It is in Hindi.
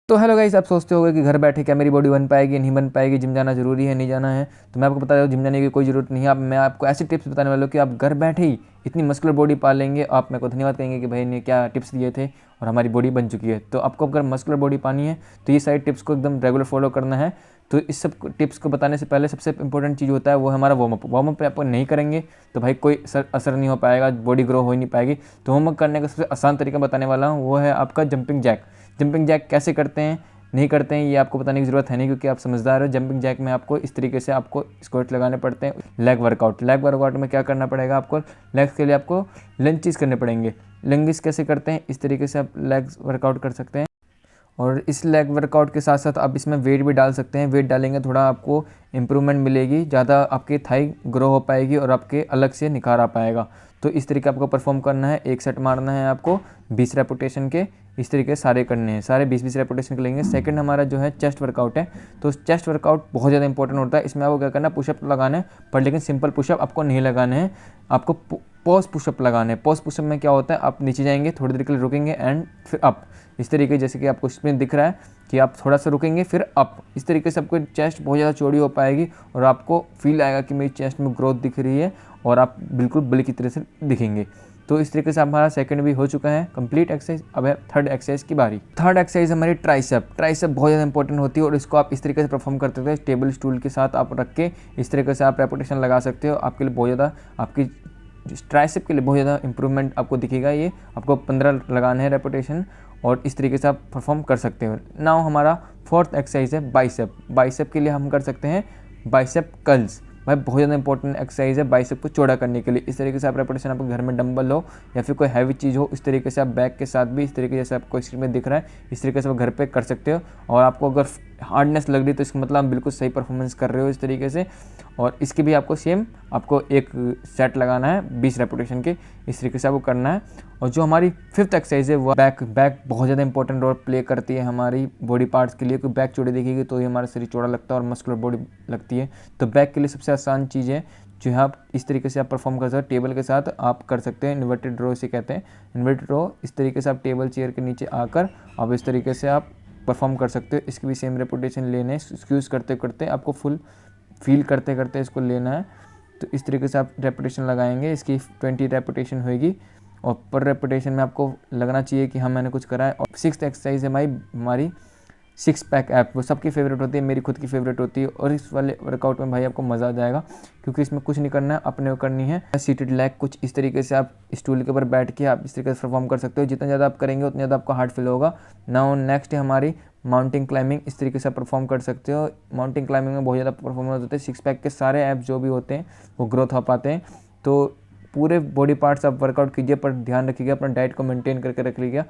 तो हेलो गाइस, आप सोचते होगे कि घर बैठे क्या मेरी बॉडी बन पाएगी, नहीं बन पाएगी, जिम जाना ज़रूरी है, नहीं जाना है। तो मैं आपको बता दूँ, जिम जाने की कोई ज़रूरत नहीं है। मैं आपको ऐसे टिप्स बताने वाला हूँ कि आप घर बैठे ही इतनी मस्कुलर बॉडी पा लेंगे। आप मेरे को धन्यवाद कहेंगे कि भाई ने क्या टिप्स दिए थे और हमारी बॉडी बन चुकी है। तो आपको अगर मस्कुलर बॉडी पानी है तो ये सारी टिप्स को एकदम रेगुलर फॉलो करना है। तो इस सब टिप्स को बताने से पहले सबसे इंपॉर्टेंट चीज़ होता है वो है हमारा वार्म अप आप नहीं करेंगे तो भाई कोई असर नहीं हो पाएगा, बॉडी ग्रो हो ही नहीं पाएगी। तो वार्म अप करने का सबसे आसान तरीका बताने वाला हूँ, वो है आपका जंपिंग जैक। जंपिंग जैक कैसे करते हैं, नहीं करते हैं, ये आपको बताने की ज़रूरत है नहीं, क्योंकि आप समझदार हो। जंपिंग जैक में आपको इस तरीके से आपको स्क्वाट लगाने पड़ते हैं। लेग वर्कआउट में क्या करना पड़ेगा आपको, लेग्स के लिए आपको लंचेस करने पड़ेंगे। लंजेस कैसे करते हैं, इस तरीके से आप लेग्स वर्कआउट कर सकते हैं। और इस लेग वर्कआउट के साथ साथ आप इसमें वेट भी डाल सकते हैं। वेट डालेंगे थोड़ा आपको इम्प्रूवमेंट मिलेगी, ज़्यादा आपकी थाई ग्रो हो पाएगी और आपके अलग से निखार आ पाएगा। तो इस तरीके आपको परफॉर्म करना है। एक सेट मारना है आपको 20 रेपुटेशन के, इस तरीके सारे करने हैं, सारे 20-20 रेपुटेशन के लेंगे। सेकंड हमारा जो है चेस्ट वर्कआउट है। तो चेस्ट वर्कआउट बहुत ज़्यादा इंपॉर्टेंट होता है। इसमें आपको क्या करना है, पुशअप लगाना है, पर लेकिन सिंपल पुशअप आपको नहीं लगाने हैं, आपको पॉज पुशअप लगाने हैं। पॉज पुशअप में क्या होता है, आप नीचे जाएंगे, थोड़ी देर के लिए रुकेंगे एंड फिर अप। इस तरीके जैसे कि आपको इसमें दिख रहा है कि आप थोड़ा सा रुकेंगे फिर अप। इस तरीके से आपको चेस्ट बहुत ज़्यादा चौड़ी हो पाएगी और आपको फील आएगा कि मेरी चेस्ट में ग्रोथ दिख रही है और आप बिल्कुल बल की तरह से दिखेंगे। तो इस तरीके से हमारा सेकंड भी हो चुका है कंप्लीट एक्सरसाइज। अब है थर्ड एक्सरसाइज की बारी। थर्ड एक्सरसाइज हमारी ट्राइसेप। ट्राइसेप बहुत ज़्यादा इंपॉर्टेंट होती है और इसको आप इस तरीके से परफॉर्म करते थे, टेबल स्टूल के साथ आप रख के इस तरीके से आप रेपुटेशन लगा सकते हो। आपके लिए बहुत ज़्यादा, आपकी ट्राइसेप के लिए बहुत ज़्यादा इंप्रूवमेंट आपको दिखेगा। ये आपको 15 लगाने हैं रेपुटेशन और इस तरीके से आप परफॉर्म कर सकते हो। नाउ हमारा फोर्थ एक्सरसाइज है बाइसेप। बाइसेप के लिए हम कर सकते हैं बाइसेप कर्ल्स। भाई बहुत ज़्यादा इंपॉर्टेंट एक्सरसाइज है बाइसेप को चौड़ा करने के लिए। इस तरीके से आप रेपुटेशन, आपके घर में डंबल हो या फिर कोई हैवी चीज़ हो, इस तरीके से आप बैक के साथ भी इस तरीके जैसे आपको स्क्रीन में दिख रहा है, इस तरीके से आप घर पे कर सकते हो। और आपको अगर हार्डनेस लग रही है तो इसका मतलब आप बिल्कुल सही परफॉर्मेंस कर रहे हो इस तरीके से। और इसके भी आपको सेम आपको एक सेट लगाना है 20 रेपुटेशन के, इस तरीके से आपको करना है। और जो हमारी फिफ्थ एक्सरसाइज है वो बैक। बैक बहुत ज़्यादा इंपॉर्टेंट रोल प्ले करती है हमारी बॉडी पार्ट्स के लिए, क्योंकि बैक चौड़ी दिखेगी तो ये हमारा शरीर चौड़ा लगता है और मस्कुलर बॉडी लगती है। तो बैक के लिए सबसे आसान चीज़ है जो है, आप इस तरीके से आप परफॉर्म कर सकते हो। टेबल के साथ आप कर सकते हैं इन्वर्टेड रो, इसे कहते हैं इन्वर्टेड रो। इस तरीके से आप टेबल चेयर के नीचे आकर आप इस तरीके से आप परफॉर्म कर सकते हो। इसकी भी सेम रेपुटेशन लेने हैं, स्क्यूज़ करते करते आपको फुल फील करते करते इसको लेना है। तो इस तरीके से आप रेपुटेशन लगाएंगे, इसकी 20 रेपुटेशन होगी और पर रेपुटेशन में आपको लगना चाहिए कि हाँ मैंने कुछ करा है। और सिक्स्थ एक्सरसाइज है हमारी सिक्स पैक ऐप। वो सबकी फेवरेट होती है, मेरी खुद की फेवरेट होती है। और इस वाले वर्कआउट में भाई आपको मज़ा आ जाएगा, क्योंकि इसमें कुछ नहीं करना है, अपने को करनी है सीटेड लेग। कुछ इस तरीके से आप स्टूल के ऊपर बैठ के आप इस तरीके से परफॉर्म कर सकते हो। जितना ज़्यादा आप करेंगे उतना ज़्यादा आपको हार्ड फील होगा। नाउ नेक्स्ट है हमारी माउंटेन क्लाइंबिंग। इस तरीके से आप परफॉर्म कर सकते हो। माउंटेन क्लाइंबिंग में बहुत ज़्यादा परफॉर्मेंस होते हैं। सिक्स पैक के सारे ऐप्स जो भी होते हैं वो ग्रोथ हो पाते हैं। तो पूरे बॉडी पार्ट्स आप वर्कआउट कीजिए, पर ध्यान रखिएगा अपना डाइट को मेंटेन करके रख लीजिएगा।